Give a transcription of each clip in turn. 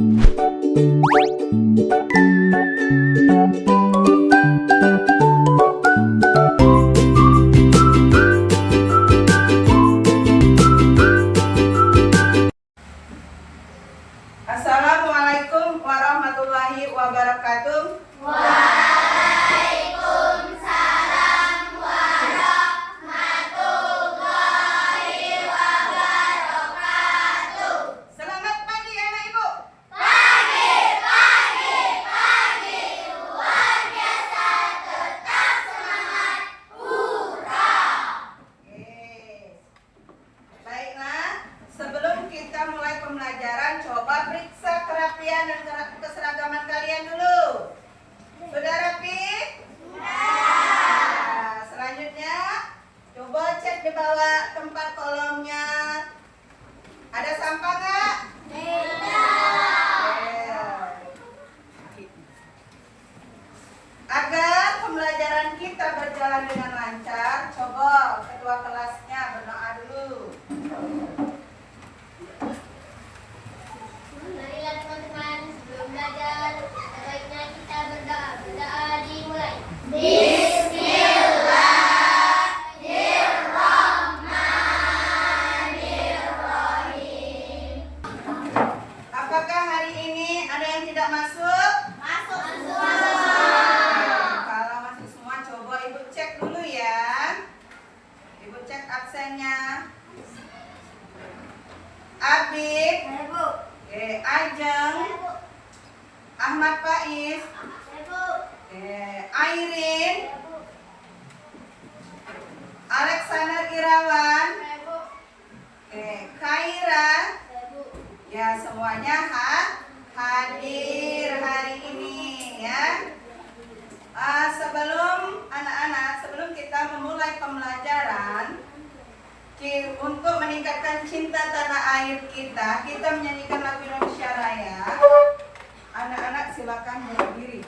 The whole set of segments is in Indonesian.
Assalamualaikum warahmatullahi wabarakatuh. Waalaikumsalam warahmatullahi wabarakatuh. Selamat pagi anak ibu. Pagi, luar biasa, tetap semangat, hurra! Baiklah, sebelum kita mulai pembelajaran, coba periksa kerapian dan keseragaman kalian dulu. Sudah rapi? Sudah. Selanjutnya, coba cek di bawah tempat kolomnya. Ada sampah nggak? Agar pembelajaran kita berjalan dengan lancar, coba ketua kelasnya berdoa dulu. Marilah teman-teman, sebelum belajar, sebaiknya kita berdoa. Berdoa dimulai. Bismillahirrahmanirrahim. Apakah hari ini ada yang tidak masuk? Masuk. Kalau masuk semua, coba ibu cek dulu ya. Ibu cek absennya. Abid, Ajeng, Ahmad Faiz, Airin, Alexander Irawan, Khaira. Ya, semuanya hadir hari ini ya. Sebelum kita memulai pembelajaran, untuk meningkatkan cinta tanah air kita menyanyikan lagu Indonesia Raya. Anak-anak silakan berdiri.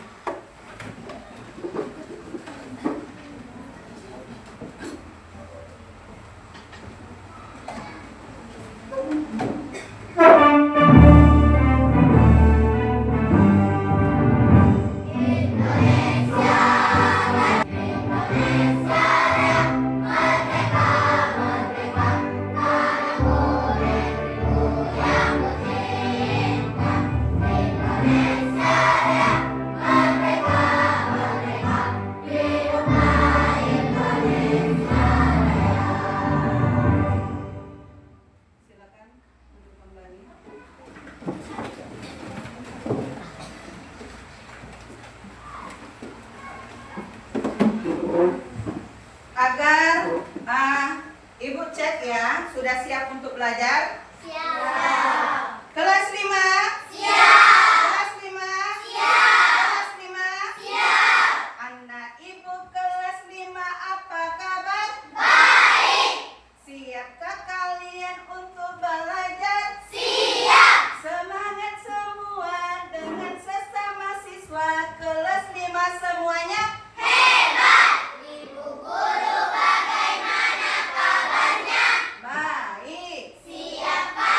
Silakan untuk kembali. Agar ibu cek ya, sudah siap untuk belajar? Siap. Kelas 5? Siap. Kelas 5? Siap. Kelas 5? Siap. Anak ibu kelas 5, apa kabar? Baik. Siapkah kalian untuk belajar? Siap. Semangat semua dengan sesama siswa kelas 5 semuanya. Hebat. Ibu guru bagaimana kabarnya? Baik. Siapa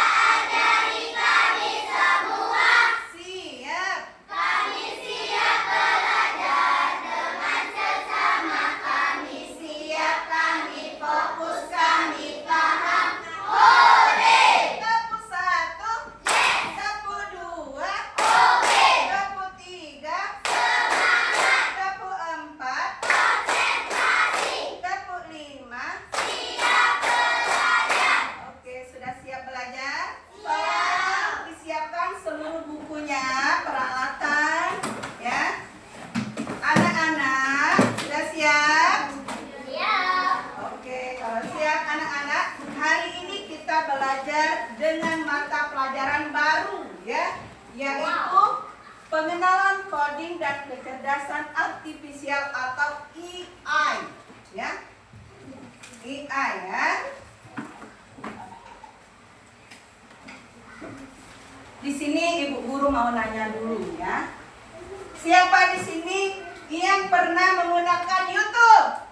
dari kami semua? Siap. Kami siap belajar dengan sesama. Kami siap, kami fokus, kami paham. Hore! Sapu 1, Yes! sapu 2, Oke! sapu 3, Semangat! sapu 4, Konsentrasi! sapu 5. Siap belajar! Oke, sudah siap belajar? Siap. Disiapkan seluruh bukunya, peralatan, ya. Anak-anak, sudah siap? Siap! Oke, kalau siap anak-anak, hari ini kita belajar dengan mata pelajaran baru, ya, yaitu pengenalan coding dan kecerdasan artifisial atau AI, ya. AI ya. Di sini ibu guru mau nanya dulu ya. Siapa di sini yang pernah menggunakan YouTube?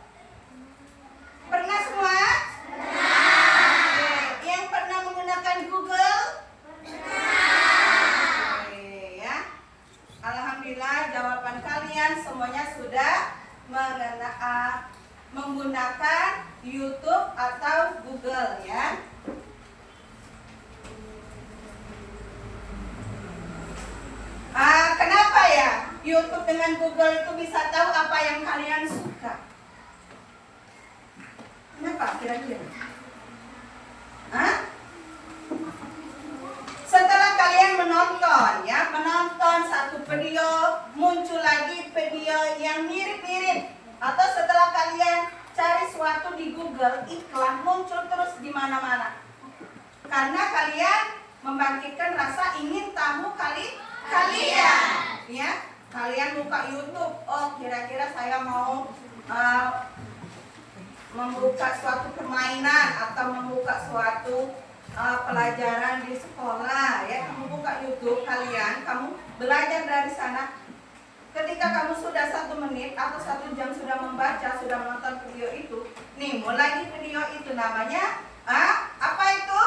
Pernah semua? Pernah. Yang pernah menggunakan Google? Pernah. YouTube dengan Google itu bisa tahu apa yang kalian suka. Kenapa kira-kira? Hah? Setelah kalian menonton satu video, muncul lagi video yang mirip-mirip, atau setelah kalian cari suatu di Google, iklan muncul terus di mana-mana. Karena kalian membangkitkan rasa ingin tahu kalian, ya. Kalian buka YouTube, oh kira-kira saya mau membuka suatu permainan atau membuka suatu pelajaran di sekolah, ya. Kamu buka YouTube kalian, kamu belajar dari sana. Ketika kamu sudah 1 menit atau 1 jam sudah membaca, sudah menonton video itu, nih mulai video itu namanya apa itu?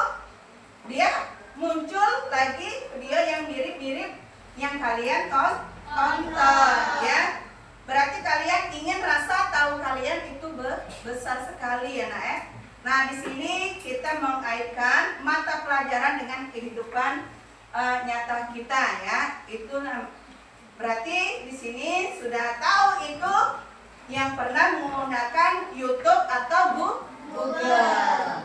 Dia muncul lagi video yang mirip-mirip yang kalian tonton, ya. Berarti kalian ingin rasa tahu kalian itu besar sekali, ya nak. Nah, di sini kita mengaitkan mata pelajaran dengan kehidupan nyata kita, ya. Itu berarti di sini sudah tahu itu yang pernah menggunakan YouTube atau Google.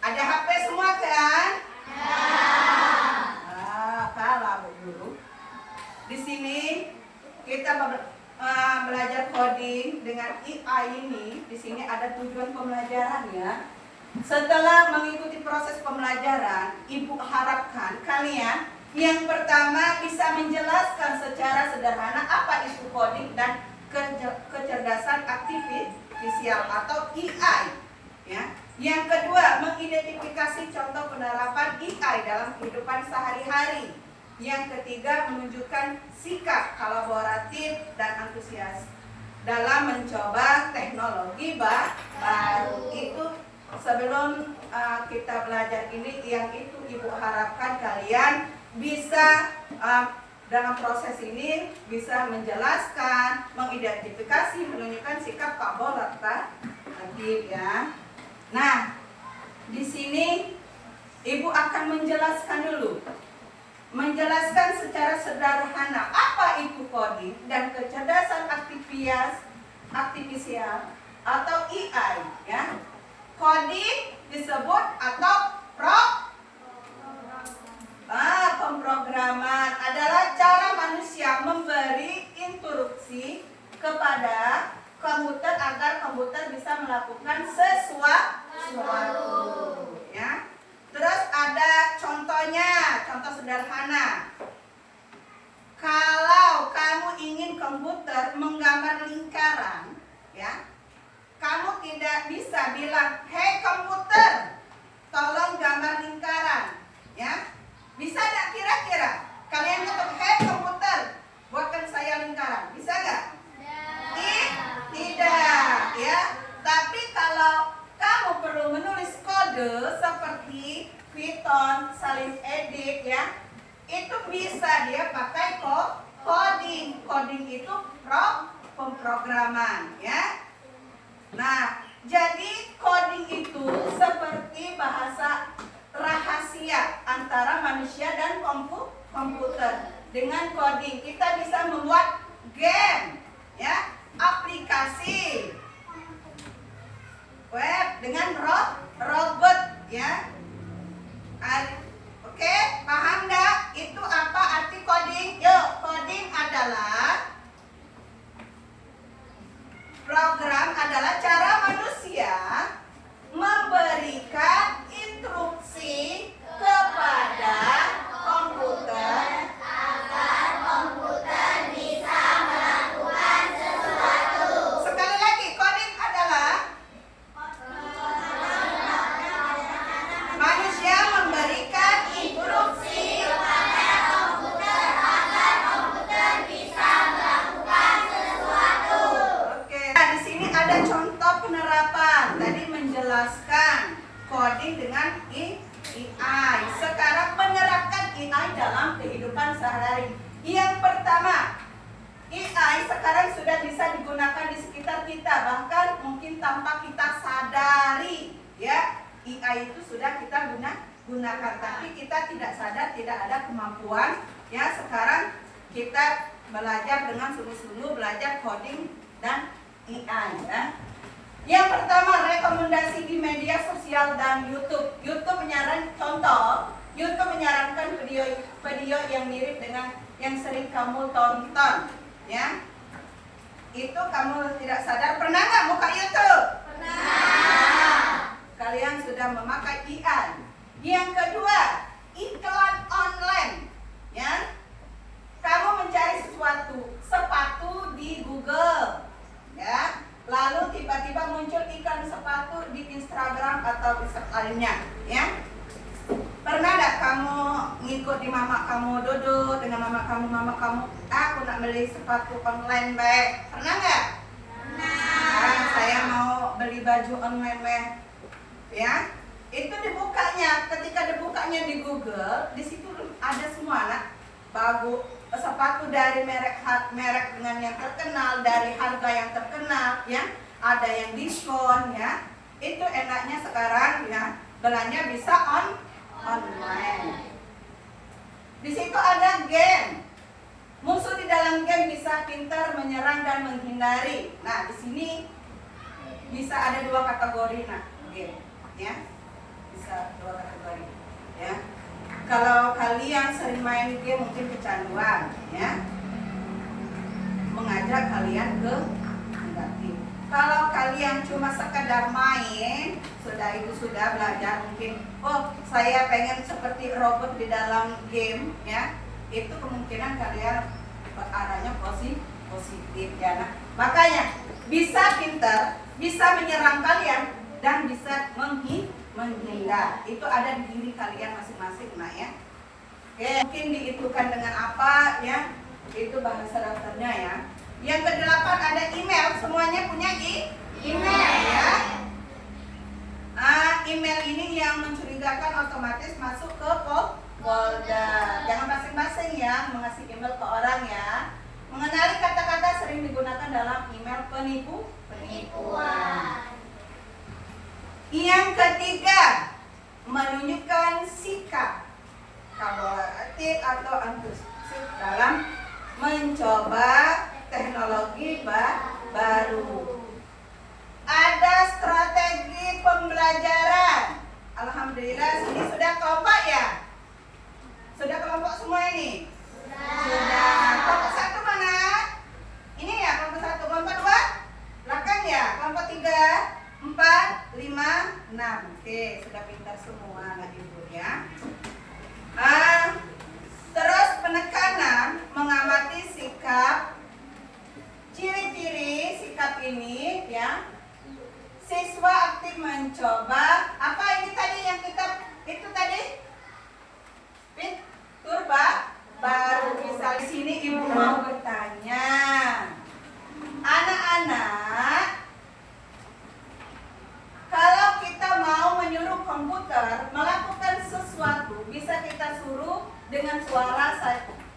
Ada HP semua kan? Kalah Bu Guru. Di sini kita belajar coding dengan AI ini. Di sini ada tujuan pembelajaran, ya. Setelah mengikuti proses pembelajaran, Ibu harapkan kalian yang pertama bisa menjelaskan secara sederhana apa isu coding dan kecerdasan artifisial atau AI, ya. Yang kedua, mengidentifikasi contoh penerapan AI dalam kehidupan sehari-hari. Yang ketiga, menunjukkan sikap kolaboratif dan antusias dalam mencoba teknologi baru. Itu sebelum kita belajar ini, yang itu Ibu harapkan kalian bisa dalam proses ini bisa menjelaskan, mengidentifikasi, menunjukkan sikap kolaboratif, ya. Nah, di sini Ibu akan menjelaskan dulu. Menjelaskan secara sederhana apa itu coding dan kecerdasan artifisial atau AI, ya. Coding disebut atau pemrograman adalah cara manusia memberi instruksi kepada komputer agar komputer bisa melakukan sesuatu, ya. Terus ada contohnya, contoh sederhana. Kalau kamu ingin komputer menggambar lingkaran, ya, kamu tidak bisa bilang, "Hei komputer, tolong gambar lingkaran," ya. Bisa nggak kira-kira? Kalian ketuk, "Hei komputer, buatkan saya lingkaran." Bisa nggak? Tidak, ya. Tapi kalau kamu perlu menulis kode seperti Python, Salis Edit, ya, itu bisa dia pakai coding. Coding itu pemrograman, ya. Nah, jadi coding itu seperti bahasa rahasia antara manusia dan komputer. Dengan coding kita bisa membuat game, ya, aplikasi web dengan robot, ya. Oke, paham nggak? Itu apa arti coding? Yuk, coding adalah program, adalah cara manusia memberikan instruksi kepada komputer agar komputer bisa melakukan sesuatu. Sekali lagi, coding adalah manusia memberikan instruksi kepada komputer agar komputer bisa melakukan sesuatu. Oke, nah, di sini ada contoh penerapan. Tadi menjelaskan coding dengan AI. Sekarang menerapkan AI dalam kehidupan sehari-hari. Yang pertama, AI sekarang sudah bisa digunakan di sekitar kita, bahkan mungkin tanpa kita sadari, ya. AI itu sudah kita gunakan, tapi kita tidak sadar, tidak ada kemampuan, ya. Sekarang kita belajar dengan sungguh-sungguh, belajar coding dan AI ya. Yang pertama, rekomendasi di media sosial dan YouTube. YouTube menyarankan video yang mirip dengan yang sering kamu tonton ya. Itu kamu tidak sadar, pernah nggak buka YouTube? Pernah. Kalian sudah memakai AI. Yang kedua, iklan online ya. Kamu mencari sepatu di Google ya. Lalu tiba-tiba muncul iklan sepatu di Instagram atau di lainnya ya. Pernah gak kamu ngikut di mama kamu, duduk dengan mama kamu, aku nak beli sepatu online baik. Pernah gak? Pernah. Saya mau beli baju online baik ya. Itu dibukanya, ketika dibukanya di Google, di situ ada semua nak bagus. Sepatu dari merek dengan yang terkenal, dari harga yang terkenal ya, ada yang diskon ya. Itu enaknya sekarang ya, belanja bisa online. Di situ ada game. Musuh di dalam game bisa pintar menyerang dan menghindari. Nah, di sini bisa ada 2 kategori nah, game ya. Bisa 2 kategori ya. Kalau kalian sering main game mungkin kecanduan ya, mengajak kalian ke negatif. Kalau kalian cuma sekedar main, sudah belajar mungkin, oh saya pengen seperti robot di dalam game ya, itu kemungkinan kalian arahnya positif ya. Nah, makanya bisa pintar, bisa menyerang kalian dan bisa menghindar. Itu ada di diri kalian masing-masing nah ya. Oke, mungkin dihitungkan dengan apa ya? Itu bahasa dasarnya ya. Yang ke-8 ada email. Semuanya punya email ya. Email ini yang mencurigakan otomatis masuk ke folder. Jangan masing-masing ya mengasih email ke orang ya. Mengenali kata-kata sering digunakan dalam email penipuan. Yang ketiga, menunjukkan sikap kolaboratif atau antusias dalam mencoba teknologi baru. Ada strategi pembelajaran. Alhamdulillah sini sudah kelompok ya? Sudah kelompok semua ini? Sudah. Kelompok 1 mana? Ini ya kelompok 1, kelompok 2? Belakang ya? Kelompok 3? 4, 5, 6. Oke, sudah pintar semua anak ibu ya. Terus penekanan mengamati sikap, ciri-ciri sikap ini ya. Siswa aktif mencoba. Apa ini tadi yang kita itu tadi? Fitur baru. Misal di sini ibu mau bertanya, anak-anak, kalau kita mau menyuruh komputer melakukan sesuatu, bisa kita suruh dengan suara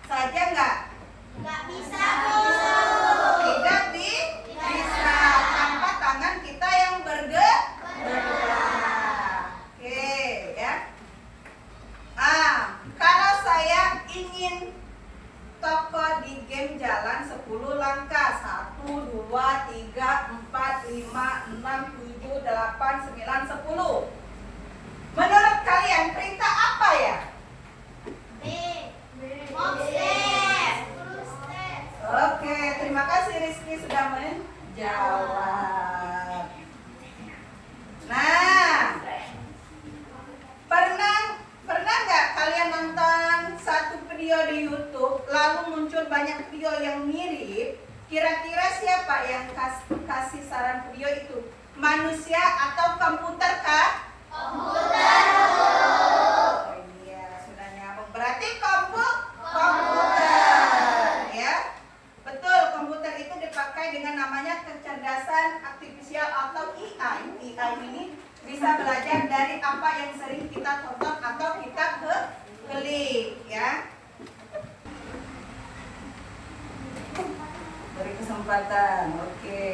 saja nggak? Nggak bisa, Bu. Tidak bisa. Tanpa tangan kita yang bergerak. Oke, ya. Kalau saya ingin toko di game jalan 10 langkah. 1, 2, 3, 4, 5, 6, 7, 8, 9, 10. Menurut kalian perintah apa ya? B. Box step. Oke, terima kasih Rizky sudah menjawab. Nah, pernah nggak kalian nonton satu video di YouTube lalu muncul banyak video yang mirip? Kira-kira siapa yang kasih saran video itu? Manusia atau komputer kah? Komputer. Oh iya, sudah nyambung. Berarti komputer ya. Betul, komputer itu dipakai dengan namanya kecerdasan artifisial atau AI. AI ini bisa belajar dari apa yang sering kita tonton atau kita klik ya. Beri kesempatan, oke.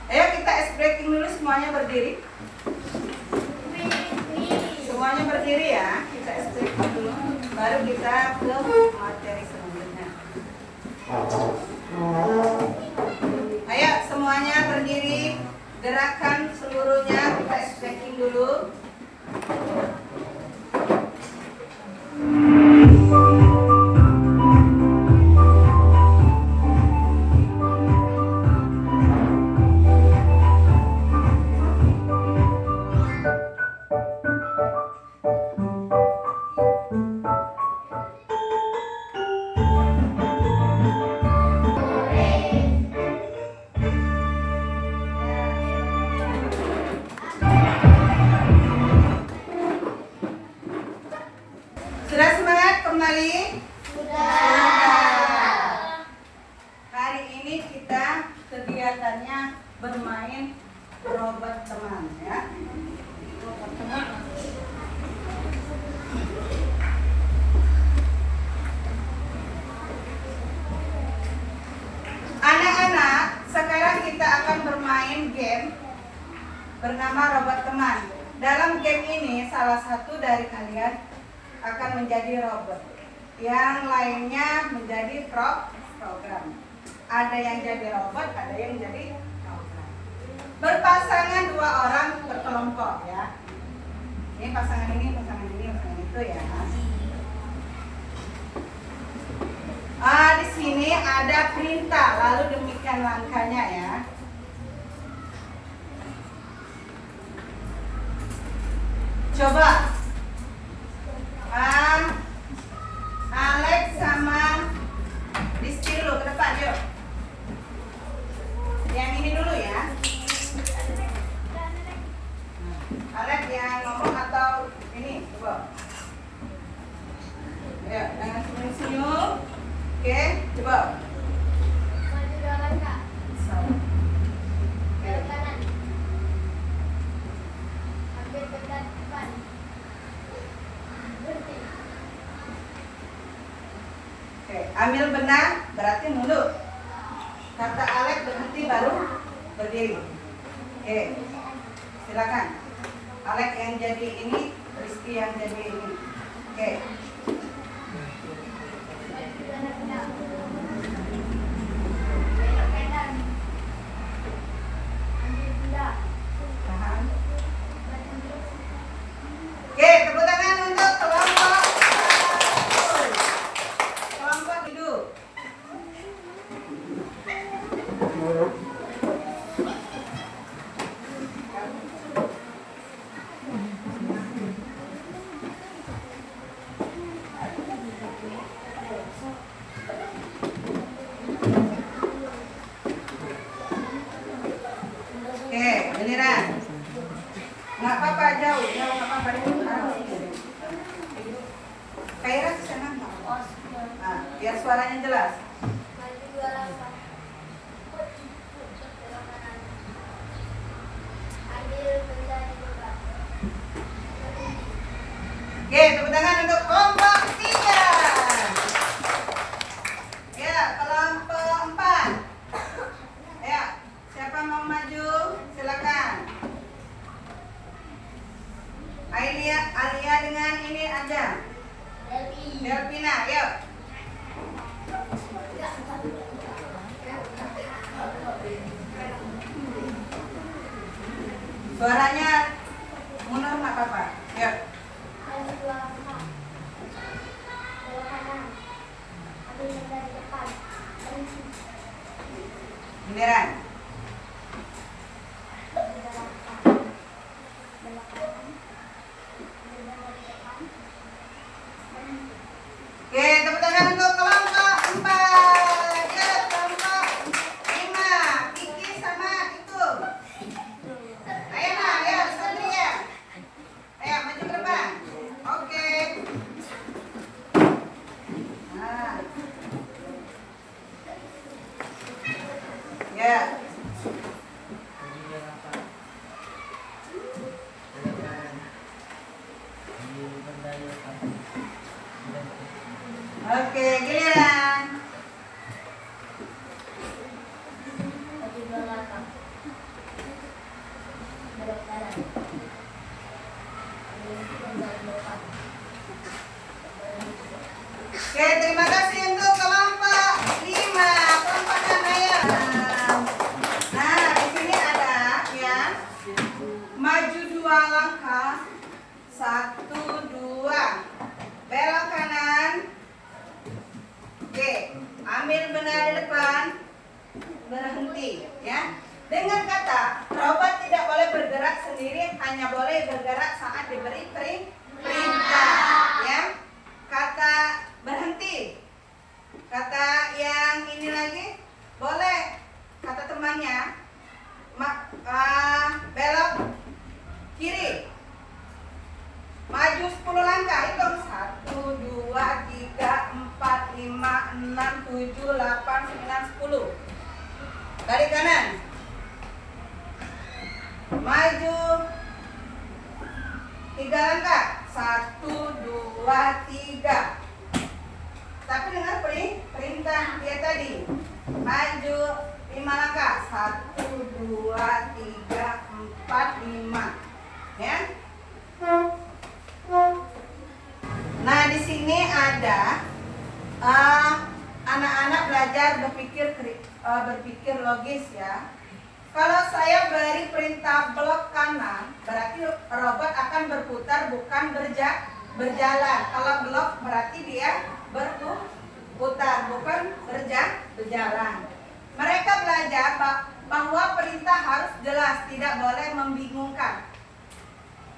Ayo kita ice breaking dulu, semuanya berdiri. Semuanya berdiri ya, kita ice selesai dulu, baru kita ke materi selanjutnya. Ayo semuanya berdiri, gerakan seluruhnya kita stretching dulu. Sudah semangat kembali? Sudah. Hari ini kita kegiatannya bermain robot teman ya. Robot teman. Anak-anak, sekarang kita akan bermain game bernama robot teman. Dalam game ini salah satu dari kalian akan menjadi robot, yang lainnya menjadi program. Ada yang jadi robot, ada yang jadi program. Berpasangan 2 orang berkelompok ya. Ini pasangan ini, pasangan ini, pasangan itu ya. Di sini ada perintah, lalu demikian langkahnya ya. Coba Alex sama Rizky dulu ke depan yuk. Yang ini dulu ya. Alex yang ngomong atau ini coba. Ya, jangan senyum-senyum. Oke, coba. Maju 2 langkah. Belok kanan. Ambil benda depan. Berhenti. Oke, ambil benang berarti mundur. Kata Alex berhenti baru berdiri. Oke, silakan. Alex yang jadi ini, Rizky yang jadi ini. Oke. Maju 2 langkah. Belok kanan. Ambil benda. Tahan. Maju terus. Oke, tepuk tangan untuk kelompok. Kelompok hidup. Oke, giliran. Nggak apa-apa jauh nggak apa-apa di Kaira ke sana nggak apa-apa. Nah, biar suaranya jelas. Maju 2 langkah. Belok kanan. Ambil benda di depan. Oke, tepuk tangan untuk kelompok 3. Ya, kelompok 4. Ya, siapa mau maju? Silakan. Alia dengan ini aja. Delvina, yuk. Suaranya mundur nggak apa-apa. Yuk. Maju 2 langkah. Belok kanan. Ambil benda di depan. Berhenti. Giliran. 3 langkah. Belok kanan. Ambil benda di depan. Berhenti. Oke, tepuk tangan untuk kelompok 4. Ya, kelompok 5. Kiki sama itu. Ayo nah, ya, Satria. Ayo, maju ke depan. Oke. Nah. Ya. Oke, giliran. Maju 2 langkah. Belok kanan. Ambil benda di depan. 10 langkah. Hitung 1, 2, 3, 4, 5, 6, 7, 8, 9, 10. Balik kanan. Maju 3 langkah. 1, 2, 3. Tapi dengar perintah dia tadi. Maju 5 langkah. 1, 2, 3, 4, 5. Ya. Nah, di sini ada anak-anak belajar berpikir logis ya. Kalau saya beri perintah belok kanan, berarti robot akan berputar bukan berjalan. Kalau belok berarti dia berputar bukan berjalan. Mereka belajar bahwa perintah harus jelas, tidak boleh membingungkan.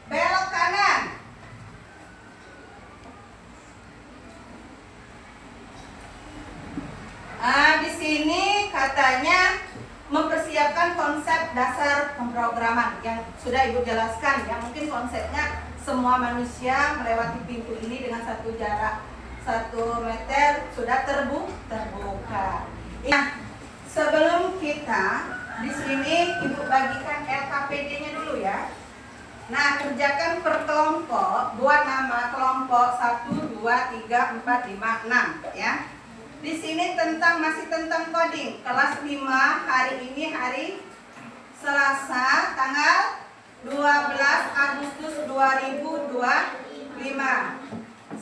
Belok kanan. Di sini katanya mempersiapkan konsep dasar pemrograman yang sudah Ibu jelaskan ya. Mungkin konsepnya semua manusia melewati pintu ini dengan satu jarak 1 meter sudah terbuka. Nah, sebelum kita di sini Ibu bagikan LKPD-nya dulu ya. Nah, kerjakan per kelompok, buat nama kelompok 1, 2, 3, 4, 5, 6 ya. Di sini masih tentang coding. Kelas 5 hari ini hari Selasa tanggal 12 Agustus 2025.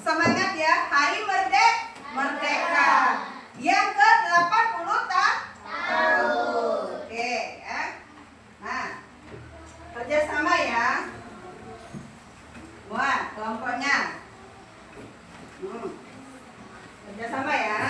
Semangat ya, hari merdeka. Yang ke-80 tahun. Oke ya. Nah, kerjasama ya. Buat kelompoknya. Kerjasama ya.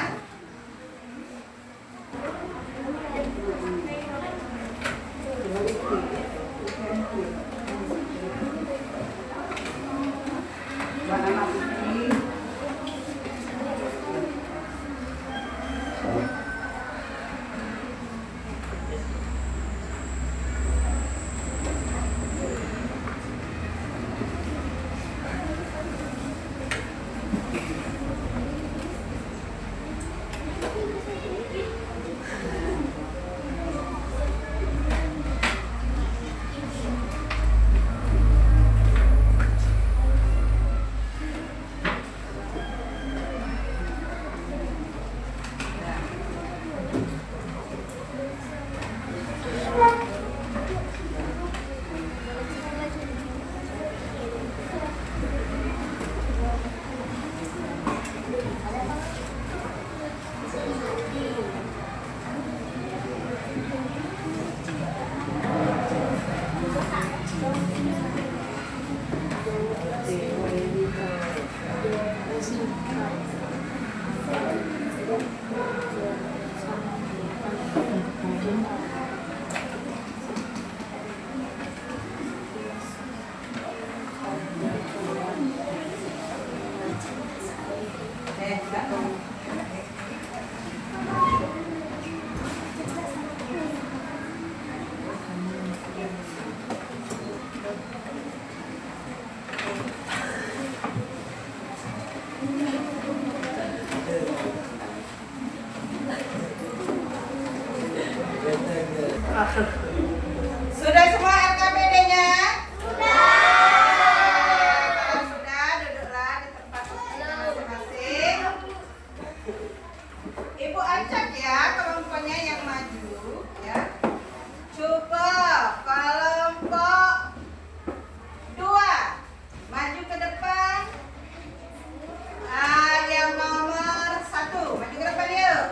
Sudah semua LKPD-nya? Kalau sudah, duduklah di tempat masing-masing. Ibu acak ya kelompoknya yang maju ya. Cukup kelompok 2 maju ke depan. Yang nomor 1 maju ke depan yuk.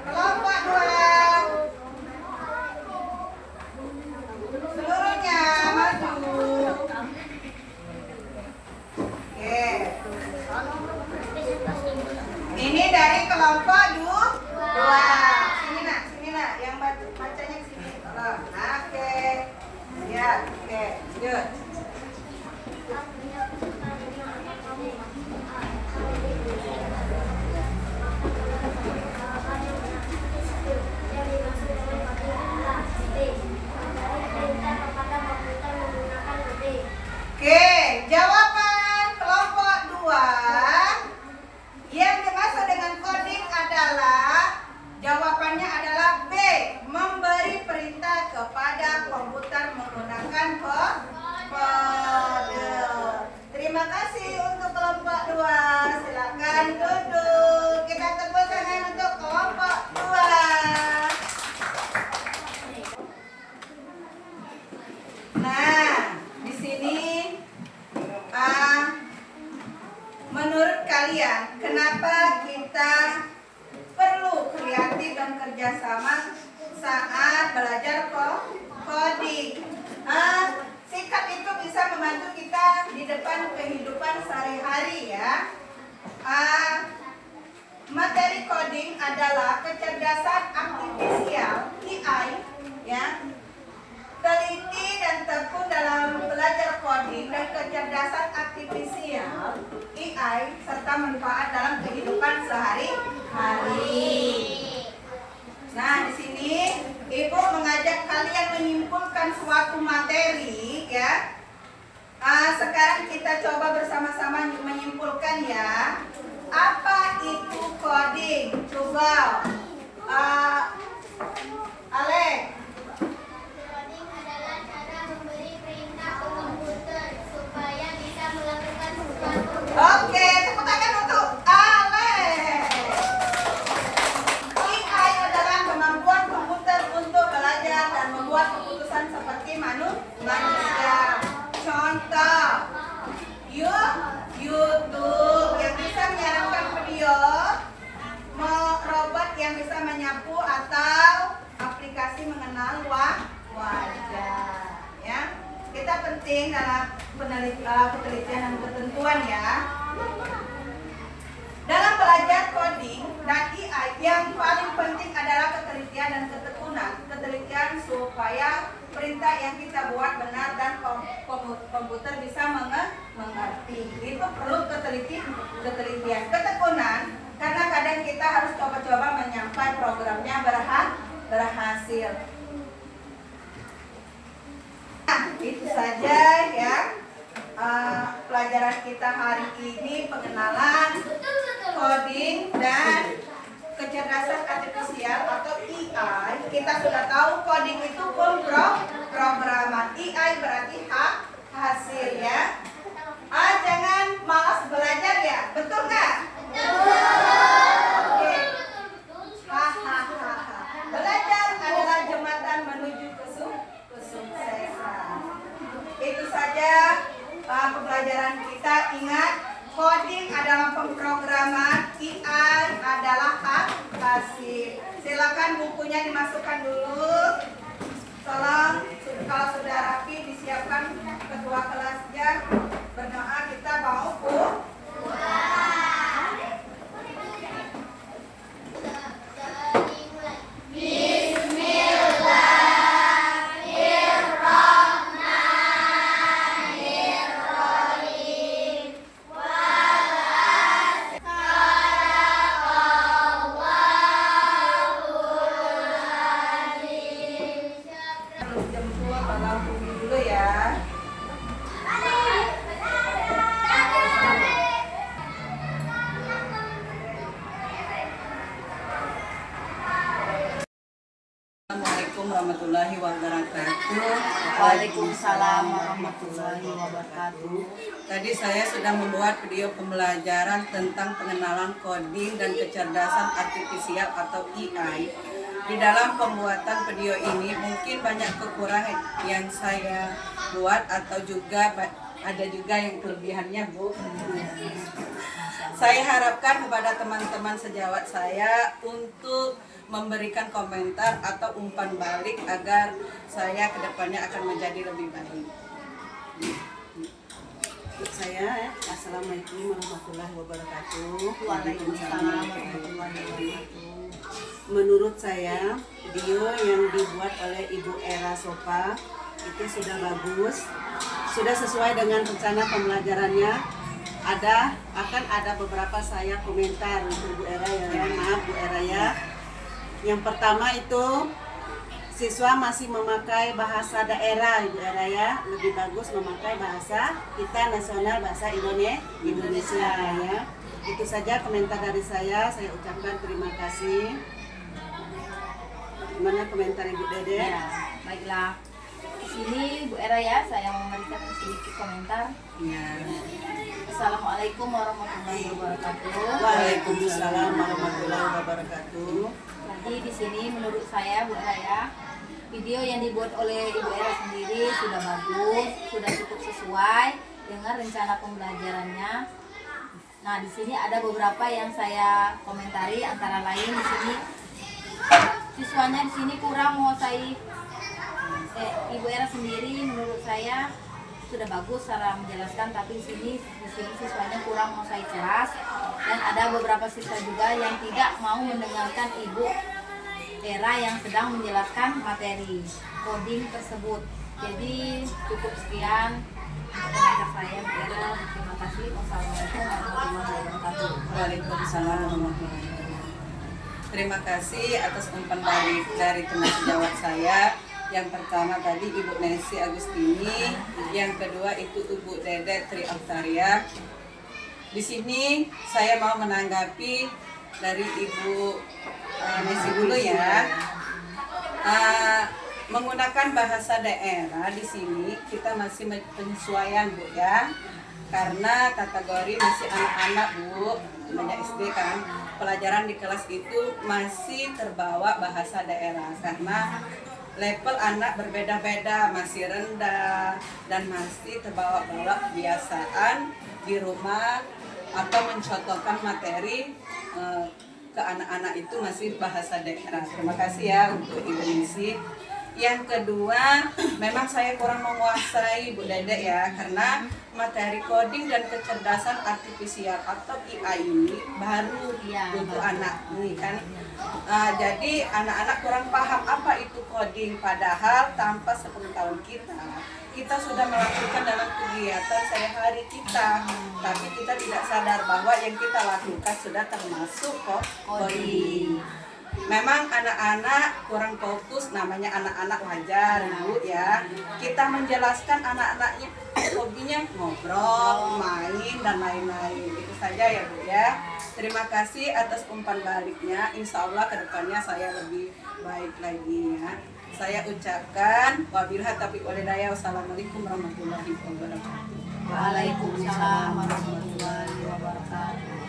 Kelompok 2 seluruhnya maju. Oke. Ini dari kelompok 2. Sini nak, yang bacanya ke sini. Tolong. Oke. Siap. Oke. Lanjut. Oke, jawaban kelompok kalian, kenapa kita perlu kreatif dan kerjasama saat belajar coding? Sikap itu bisa membantu kita di depan kehidupan sehari-hari ya. Materi coding adalah kecerdasan artifisial (AI) ya. Teliti dan tekun dalam belajar coding dan kecerdasan artifisial (AI) serta manfaat dalam kehidupan sehari-hari. Nah, di sini Ibu mengajak kalian menyimpulkan suatu materi ya. Sekarang kita coba bersama-sama menyimpulkan ya. Apa itu coding? Coba Alek. Coding adalah cara memberi perintah ke komputer supaya bisa melakukan sesuatu. Oke, tepuk tangan untuk Alek. AI adalah kemampuan komputer untuk belajar dan membuat keputusan seperti manusia. Contoh, YouTube yang bisa menyarankan video, robot yang bisa menyapu atau aplikasi mengenal wajah. Ya, kita penting dalam penelitian dan ketentuan ya. Dalam belajar coding dan AI yang paling penting adalah ketelitian dan ketekunan. Ketelitian supaya perintah yang kita buat benar dan komputer bisa mengerti. Itu perlu ketelitian. Ketekunan karena kadang kita harus coba-coba menyampai programnya berhasil. Nah, itu saja ya. Pelajaran kita hari ini pengenalan coding dan kecerdasan artifisial atau AI. Kita sudah tahu coding itu pemrograman. AI berarti hasil ya. Jangan malas belajar ya, betul nggak? Oke. Hahaha. Belajar adalah jembatan menuju kesuksesan. Itu saja pembelajaran kita. Ingat, coding adalah pemrograman, AI adalah hasil. Silakan bukunya dimasukkan dulu. Tolong kalau sudah rapi disiapkan ketua kelasnya. Berdoa kita mau jemput tolong tunggu dulu ya. Assalamualaikum warahmatullahi wabarakatuh. Waalaikumsalam warahmatullahi wabarakatuh. Tadi saya sudah membuat video pembelajaran tentang pengenalan coding dan kecerdasan artifisial atau AI. Di dalam pembuatan video ini mungkin banyak kekurangan yang saya buat atau juga ada juga yang kelebihannya, Bu. Saya harapkan kepada teman-teman sejawat saya untuk memberikan komentar atau umpan balik agar saya kedepannya akan menjadi lebih baik. Saya, Assalamualaikum warahmatullahi wabarakatuh. Waalaikumsalam warahmatullahi wabarakatuh. Menurut saya, video yang dibuat oleh Ibu Era Sopa itu sudah bagus, sudah sesuai dengan rencana pembelajarannya. Akan ada beberapa saya komentar untuk Bu Era ya, maaf Bu Era ya. Yang pertama itu siswa masih memakai bahasa daerah Ibu Era ya, lebih bagus memakai bahasa kita nasional, bahasa Indonesia ya. Itu saja komentar dari saya ucapkan terima kasih. Gimana komentar Ibu Dede? Ya, baiklah. Di sini Bu Era ya, saya memberikan sedikit komentar. Ya. Assalamualaikum warahmatullahi wabarakatuh. Waalaikumsalam warahmatullahi wabarakatuh. Jadi di sini menurut saya Bu Era ya, video yang dibuat oleh Ibu Era sendiri sudah bagus, sudah cukup sesuai dengan rencana pembelajarannya. Nah, di sini ada beberapa yang saya komentari, antara lain di sini siswanya di sini kurang menguasai Ibu Era sendiri menurut saya sudah bagus cara menjelaskan, tapi di sini siswanya kurang menguasai kelas, dan ada beberapa siswa juga yang tidak mau mendengarkan Ibu Era yang sedang menjelaskan materi coding tersebut. Jadi cukup sekian komentar saya, Bu Era. Terima kasih. Wassalamualaikum warahmatullahi wabarakatuh. Waalaikumsalam warahmatullahi wabarakatuh. Terima kasih atas umpan balik dari teman sejawat saya. Yang pertama tadi Ibu Nancy Agustini, yang kedua itu Ibu Dede Tri Oktaria. Di sini saya mau menanggapi dari Ibu Nancy dulu ya. Menggunakan bahasa daerah di sini kita masih penyesuaian, Bu ya, karena kategori masih anak-anak, Bu, banyak SD kan, pelajaran di kelas itu masih terbawa bahasa daerah karena level anak berbeda-beda, masih rendah dan masih terbawa-bawa kebiasaan di rumah atau mencontohkan materi ke anak-anak itu masih bahasa daerah. Terima kasih ya untuk Ibu Nancy. Yang kedua, memang saya kurang menguasai, Bu Dede ya, karena materi coding dan kecerdasan artifisial atau AI ini baru untuk anak ini kan. Jadi anak-anak kurang paham apa itu coding, padahal tanpa sepengetahuan kita sudah melakukan dalam kegiatan sehari-hari kita, tapi kita tidak sadar bahwa yang kita lakukan sudah termasuk coding. Memang anak-anak kurang fokus, namanya anak-anak wajar, Bu ya. Kita menjelaskan anak-anaknya hobinya ngobrol, main dan lain-lain. Itu saja ya, Bu ya. Terima kasih atas umpan baliknya. Insya Allah kedepannya saya lebih baik lagi ya. Saya ucapkan wabillahi taufiq wal hidayah. Wassalamualaikum warahmatullahi wabarakatuh. Waalaikumsalam warahmatullahi wabarakatuh.